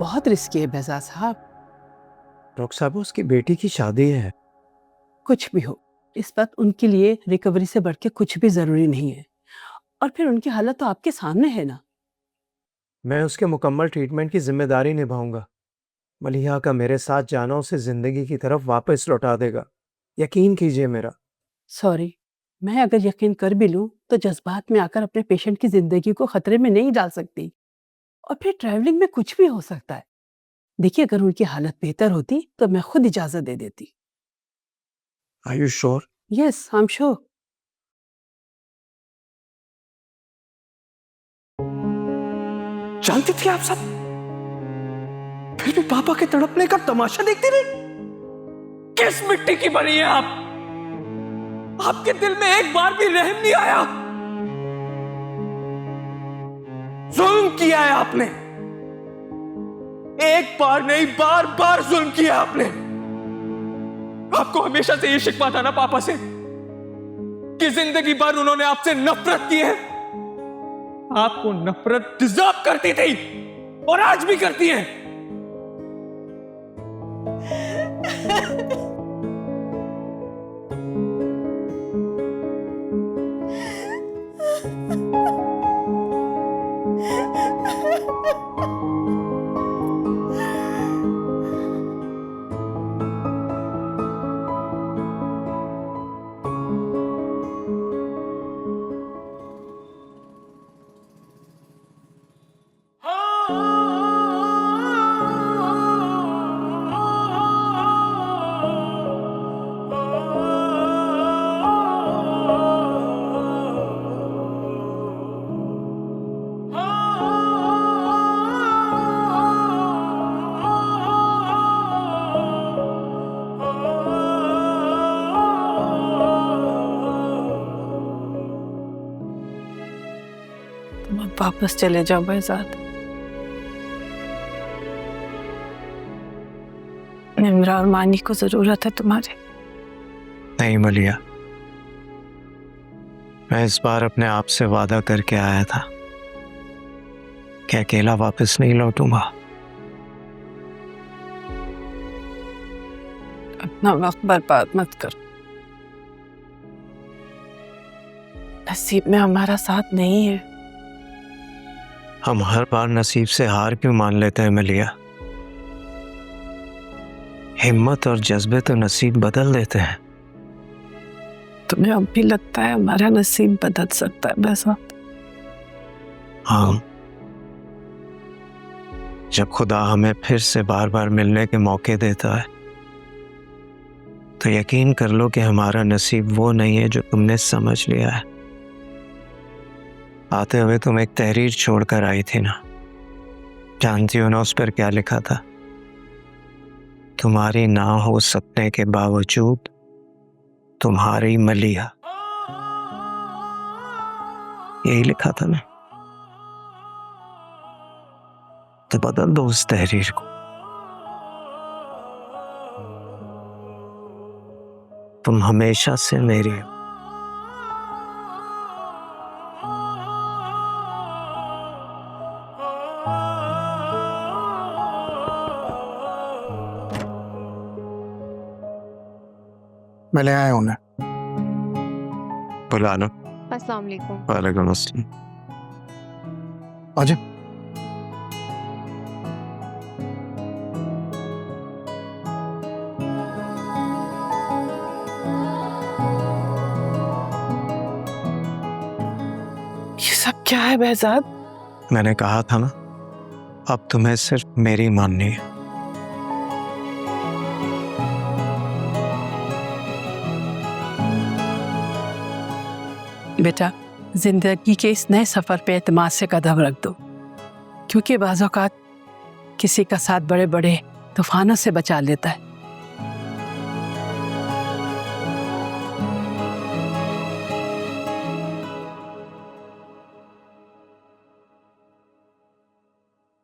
बहुत रिस्की है बेहजाद साहब। डॉक्टर साहब, उसकी बेटी की शादी है। कुछ भी हो, इस वक्त उनके लिए रिकवरी से बढ़ के कुछ भी जरूरी नहीं है। और फिर उनकी हालत तो आपके सामने है ना। मैं उसके मुकम्मल ट्रीटमेंट की जिम्मेदारी निभाऊंगा। मलिहा का मेरे साथ जाना उसे जिंदगी की तरफ वापस लौटा देगा, यकीन कीजिए मेरा। सॉरी, मैं अगर यकीन कर भी लूं तो जज्बात में आकर अपने पेशेंट की जिंदगी को खतरे में नहीं डाल सकती। और फिर ट्रैवलिंग में कुछ भी हो सकता है। देखिए, अगर उनकी हालत बेहतर होती तो मैं खुद इजाजत दे देती। Are you sure? Yes, I am sure. जानती थी आप सब, फिर भी पापा के तड़पने का तमाशा देखती रही। किस मिट्टी की बनी है आप? आपके दिल में एक बार भी रहम नहीं आया? जुल्म किया है आपने, एक बार नहीं बार बार जुल्म किया आपने। आपको हमेशा से ये शिकवा था ना पापा से कि जिंदगी भर उन्होंने आपसे नफरत की है। आपको नफरत डिजर्व करती थी और आज भी करती है। वापस चले जाओ बेहजाद। निम्रा और मानी को जरूरत है तुम्हारे। नहीं मलिया, मैं इस बार अपने आप से वादा करके आया था कि अकेला वापस नहीं लौटूंगा। अपना वक्त बर्बाद मत करो। नसीब में हमारा साथ नहीं है। हम हर बार नसीब से हार क्यों मान लेते हैं मलिया? हिम्मत और जज्बे तो नसीब बदल देते हैं। तुम्हें अब भी लगता है हमारा नसीब बदल सकता है बेहजाद? हाँ, जब खुदा हमें फिर से बार बार मिलने के मौके देता है तो यकीन कर लो कि हमारा नसीब वो नहीं है जो तुमने समझ लिया है। आते हुए तुम एक तहरीर छोड़कर आई थी ना, जानती हो ना उस पर क्या लिखा था? तुम्हारी ना हो सकने के बावजूद तुम्हारी मलिहा। यही लिखा था ना। तो बदल दो उस तहरीर को। तुम हमेशा से मेरी हो। मैं ले आया हूं ना। बुला लो। अस्सलाम वालेकुम। वालेकुम अस्सलाम। आजा। ये सब क्या है बेहजाद? मैंने कहा था ना, अब तुम्हें सिर्फ मेरी माननी है। बेटा, जिंदगी के इस नए सफर पे एतमाद से कदम रख दो, क्योंकि बाज़ औक़ात किसी का साथ बड़े बड़े तूफानों से बचा लेता है।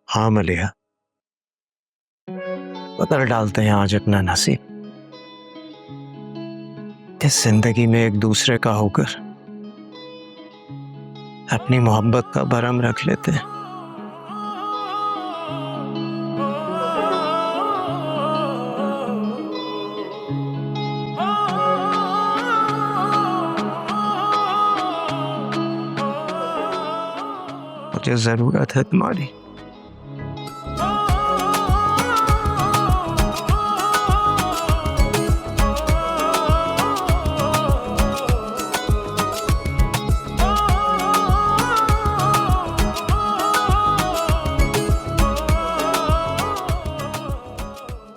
हाँ मलिहा, बदल डालते हैं आज अपना नसीब। इस जिंदगी में एक दूसरे का होकर अपनी मोहब्बत का भरम रख लेते हैं। मुझे जरूरत है तुम्हारी।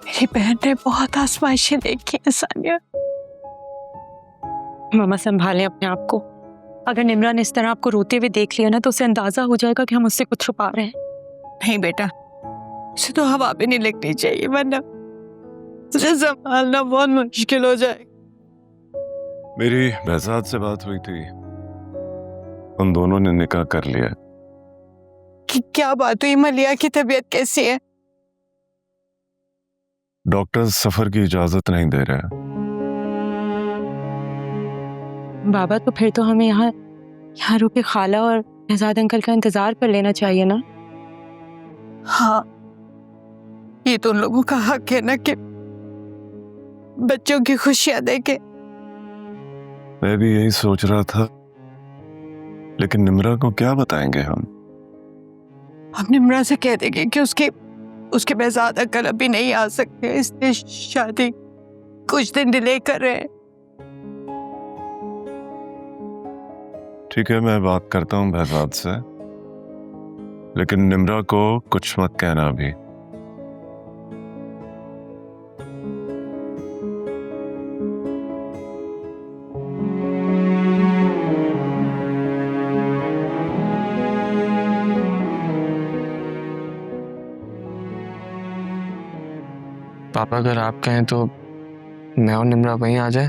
मेरी बहन ने बहुत आजमाइशें देखी हैं सानिया। मामा संभालें अपने आप को। अगर निम्रा ने इस तरह आपको रोते हुए देख लिया ना तो उसे अंदाजा हो जाएगा कि हम उससे कुछ छुपा रहे हैं। नहीं बेटा, उसे तो हवा भी नहीं लगनी चाहिए, वरना तुझे संभालना बहुत मुश्किल हो जाएगा। मेरी बहजाद से बात हुई थी, उन दोनों ने निकाह कर लिया। कि क्या बात हुई? मलिया की तबीयत कैसी है? डॉक्टर सफर की इजाजत नहीं दे रहे। बाबा तो फिर तो हमें यहाँ रुके खाला और शहजाद अंकल का इंतजार कर लेना चाहिए ना। हाँ, ये तो उन लोगों का हक है ना कि बच्चों की खुशियां देखे। मैं भी यही सोच रहा था, लेकिन निम्रा को क्या बताएंगे हम निम्रा से कह देंगे कि उसके बहजाद अंकल अभी नहीं आ सकते, इसलिए शादी कुछ दिन डिले कर रहे हैं। ठीक है, मैं बात करता हूँ बहजाद से, लेकिन निम्रा को कुछ मत कहना अभी। पापा अगर आप कहें तो मैं और निम्रा वहीं आ जाए।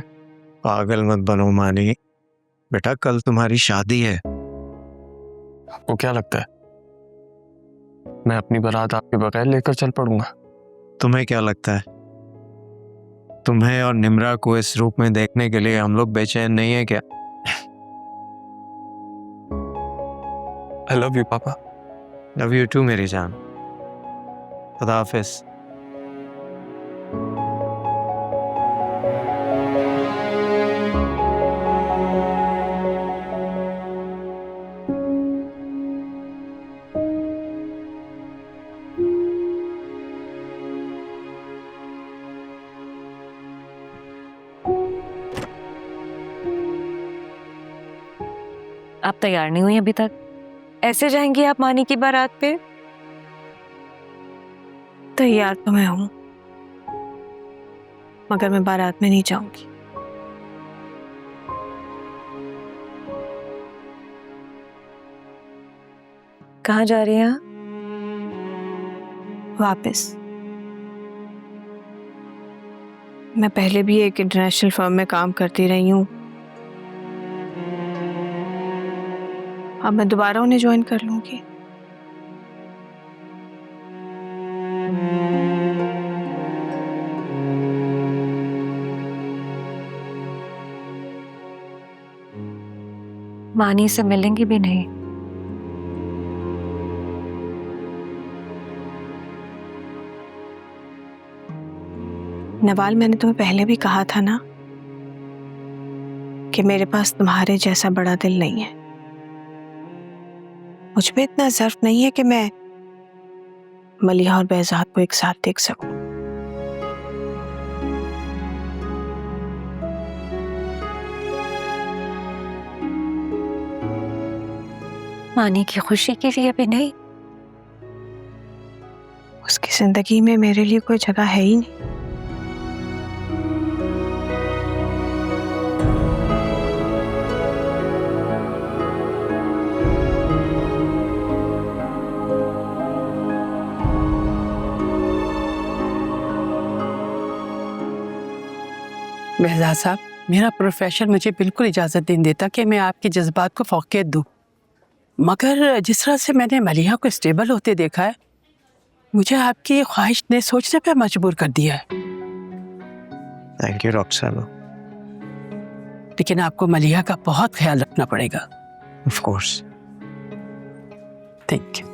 पागल मत बनो मानी, बेटा कल तुम्हारी शादी है। आपको क्या लगता है मैं अपनी बारात आपके बगैर लेकर चल पड़ूंगा? तुम्हें क्या लगता है तुम्हें और निम्रा को इस रूप में देखने के लिए हम लोग बेचैन नहीं है क्या? आई लव यू पापा। लव यू टू मेरी जान। खुदा हाफिज। आप तैयार नहीं हुई अभी तक? ऐसे जाएंगी आप मानी की बारात पे? तैयार तो मैं हूं, मगर मैं बारात में नहीं जाऊंगी। कहाँ जा रही हैं आप? वापस। मैं पहले भी एक इंटरनेशनल फर्म में काम करती रही हूँ, अब मैं दोबारा उन्हें ज्वाइन कर लूंगी। मानी से मिलेंगी भी नहीं। नवाल, मैंने तुम्हें पहले भी कहा था ना कि मेरे पास तुम्हारे जैसा बड़ा दिल नहीं है। मुझ में इतना ज़र्फ नहीं है कि मैं मलिहा और बहजाद को एक साथ देख सकूं। मानी की खुशी के लिए भी नहीं, उसकी जिंदगी में मेरे लिए कोई जगह है ही नहीं। बहजाद साहब, मेरा प्रोफेशन मुझे बिल्कुल इजाज़त नहीं देता कि मैं आपके जज्बात को फौकियत दूं, मगर जिस तरह से मैंने मलिहा को स्टेबल होते देखा है, मुझे आपकी ख्वाहिश ने सोचने पर मजबूर कर दिया है। थैंक यू डॉक्टर साहब। लेकिन आपको मलिहा का बहुत ख्याल रखना पड़ेगा। Of course. Thank you.